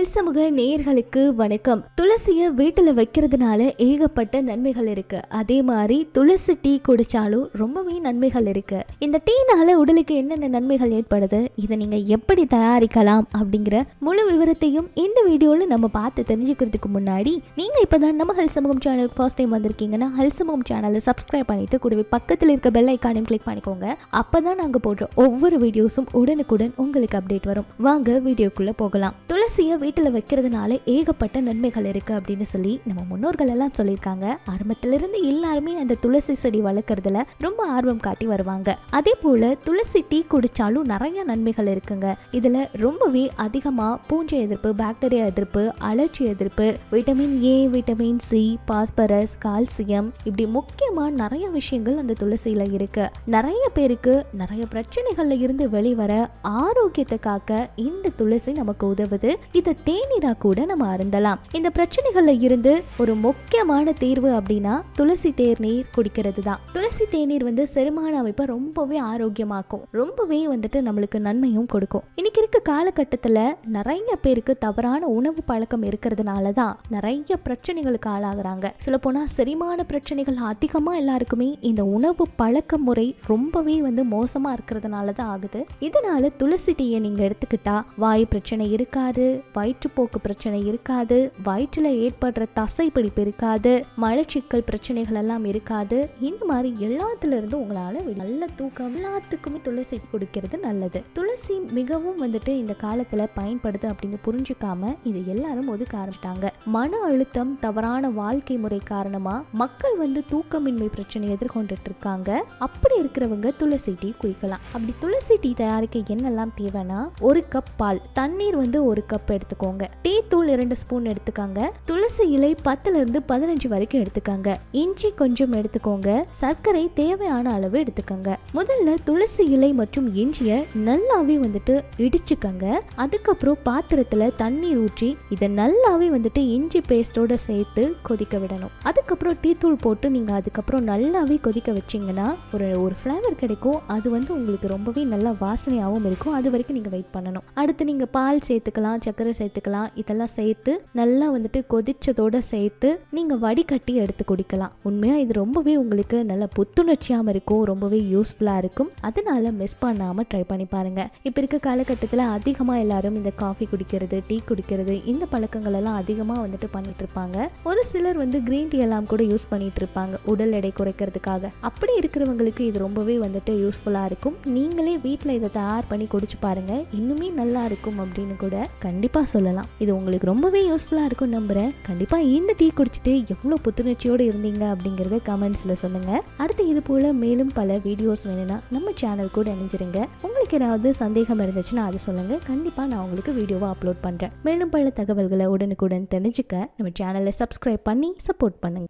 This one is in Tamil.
சமூக நேயர்களுக்கு வணக்கம். துளசியை வீட்டுல வைக்கிறதுனால ஏகப்பட்ட நன்மைகள் இருக்கு. அதே மாதிரி துளசி டீ குடிச்சாலும் ரொம்பவே நன்மைகள் இருக்கு. இந்த டீனால உடலுக்கு என்னென்ன நன்மைகள் ஏற்படுது, இதை நீங்க எப்படி தயாரிக்கலாம் அப்படிங்கிற முழு விவரத்தையும் இந்த வீடியோல நம்ம பார்த்து தெரிஞ்சுக்கிறதுக்கு முன்னாடி, நீங்க இப்பதான் நம்ம சமூகம் சேனலுக்கு ஃபர்ஸ்ட் டைம் வந்திருக்கீங்கன்னா சமூகம் சேனலை சப்ஸ்கிரைப் பண்ணிட்டு கூடவே பக்கத்தில் இருக்க பெல் ஐக்கானையும் கிளிக் பண்ணிக்கோங்க. அப்பதான் நாங்க போடுற ஒவ்வொரு வீடியோஸும் உடனுக்குடன் உங்களுக்கு அப்டேட் வரும். வாங்க வீடியோக்குள்ள போகலாம். துளசியை வீட்டுல வைக்கிறதுனால ஏகப்பட்ட நன்மைகள் இருக்கு அப்படின்னு சொல்லி நம்ம முன்னோர்கள் எல்லாம் சொல்லியிருக்காங்க. ஆரம்பத்திலிருந்து எல்லாருமே அந்த துளசி செடி வளர்க்கறதுல ரொம்ப ஆர்வம் காட்டி வருவாங்க. அதே போல துளசி டீ குடிச்சாலும் நிறைய நன்மைகள் இருக்குங்க. இதுல ரொம்பவே அதிகமா பூஞ்சை எதிர்ப்பு, பாக்டீரியா எதிர்ப்பு, அலர்ஜி எதிர்ப்பு, vitamin A, vitamin C, phosphorus, calcium, இப்படி முக்கியமா நிறைய விஷயங்கள் அந்த துளசியில இருக்கு. நிறைய பேருக்கு நிறைய பிரச்சனைகள்ல இருந்து வெளிவர ஆரோக்கியத்தை காக்க இந்த துளசி நமக்கு உதவுது. இதை தேநீரா கூட நம்ம அருந்தலாம். இந்த பிரச்சனைகள்ல இருந்து ஒரு முக்கியமான தீர்வு அப்படின்னா துளசி தேநீர் குடிக்கிறது தான். துளசி தேநீர் செரிமான அமைப்பை ரொம்பவே ஆரோக்கியமாக்கும். ரொம்பவே நம்மளுக்கு நன்மையும் கொடுக்கும். இன்னைக்கு இருக்க காலகட்டத்துல நிறைய பேருக்கு தவறான உணவு பழக்கம் இருக்கிறதுனாலதான் நிறைய பிரச்சனைகளுக்கு ஆளாகிறாங்க. சொல்ல போனா செரிமான பிரச்சனைகள் அதிகமா எல்லாருக்குமே இந்த உணவு பழக்க முறை ரொம்பவே மோசமா இருக்கிறதுனாலதான் ஆகுது. இதனால துளசி டீயை நீங்க எடுத்துக்கிட்டா வாயு பிரச்சனை இருக்காது, வயிற்றுப்போக்கு பிரச்சனை இருக்காது, வயிற்றுல ஏற்படுற தசை பிடிப்பு இருக்காது, மலச்சிக்கல் பிரச்சனைகள் எல்லாம் இருக்காது. இந்த மாதிரி எல்லாத்துல இருந்து உங்களால நல்ல தூக்கம், எல்லாத்துக்குமே துளசி குடிக்கிறது நல்லது. துளசி மிகவும் இந்த காலத்துல பயன்படுது அப்படின்னு புரிஞ்சுக்காம இது எல்லாரும் ஒதுக்க ஆரம்பிச்சிட்டாங்க. மன அழுத்தம், தவறான வாழ்க்கை முறை காரணமா மக்கள் தூக்கமின்மை பிரச்சனை எதிர்கொண்டுட்டு இருக்காங்க. அப்படி இருக்கிறவங்க துளசி டீ குடிக்கலாம். அப்படி துளசி டீ தயாரிக்க என்னெல்லாம் தேவைன்னா, ஒரு கப் பால், தண்ணீர் ஒரு கப் எடுத்துக்கோங்க, டீ தூள் 2 ஸ்பூன் எடுத்துக்காங்க, துளசி இலை 10 இருந்து 15 வரைக்கும் எடுத்துக்காங்க, இஞ்சி கொஞ்சம் எடுத்துக்கோங்க, சர்க்கரை தேவையான அளவு எடுத்துக்கோங்க. முதல்ல துளசி இலை மற்றும் இஞ்சியை நல்லாவே இடிச்சுக்கங்க. அதுக்கப்புறம் பாத்திரத்துல தண்ணீர் ஊற்றி இதை நல்லாவே இஞ்சி பேஸ்டோட சேர்த்து கொதிக்க விடணும். அதுக்கப்புறம் டீ தூள் போட்டு நீங்க அதுக்கப்புறம் நல்லாவே கொதிக்க வச்சீங்கன்னா ஒரு ஃபிளேவர் கிடைக்கும். அது உங்களுக்கு ரொம்பவே நல்ல வாசனையாகவும் இருக்கும். அது வரைக்கும் நீங்க வெயிட் பண்ணணும். அடுத்து நீங்க பால் சேர்த்துக்கலாம், சர்க்கரை சேர்த்துக்கலாம். இதெல்லாம் சேர்த்து நல்லா கொதிச்சதோட சேர்த்து நீங்க வடிகட்டி எடுத்து குடிக்கலாம். உண்மையா இது ரொம்பவே உங்களுக்கு நல்ல புத்துணர்ச்சியாம இருக்கும், ரொம்பவே யூஸ்ஃபுல்லா இருக்கும். அதனால மிஸ் பண்ணாம ட்ரை பண்ணி பாருங்க. இப்ப இருக்க காலகட்டத்தில் அதிகமா எல்லாரும் இந்த காஃபி குடிக்கிறது, டீ குடிக்கிறது, இந்த பழக்கங்கள் எல்லாம் அதிகமா பண்ணிட்டு இருப்பாங்க. ஒரு சிலர் கிரீன் டீ எல்லாம் கூட யூஸ் பண்ணிட்டு இருப்பாங்க உடல் எடை குறைக்கிறதுக்காக. அப்படி இருக்கிறவங்களுக்கு இது ரொம்பவே யூஸ்ஃபுல்லா இருக்கும். நீங்களே வீட்டுல இதை தயார் பண்ணி குடிச்சு பாருங்க, இன்னுமே நல்லா இருக்கும் அப்படின்னு கூட கண்டிப்பா சொல்லலாம். இது உங்களுக்கு ரொம்பவே யூஸ்ஃபுல்லா இருக்கும் நம்புறேன். கண்டிப்பா இந்த டீ குடிச்சிட்டு எவ்வளவு புத்துணர்ச்சியோடு இருந்தீங்க அப்படிங்கறத கமெண்ட்ஸ்ல சொல்லுங்க. அடுத்து இது போல மேலும் பல வீடியோஸ் வேணும்னா நம்ம சேனல் கூட இணைஞ்சிருங்க. உங்களுக்கு ஏதாவது சந்தேகம் இருந்துச்சுன்னா அதை சொல்லுங்க. கண்டிப்பா நான் உங்களுக்கு வீடியோவை அப்லோட் பண்றேன். மேலும் பல தகவல்களை உடனுக்குடன் தெரிஞ்சுக்க நம்ம சேனலை சப்ஸ்கிரைப் பண்ணி சப்போர்ட் பண்ணுங்க.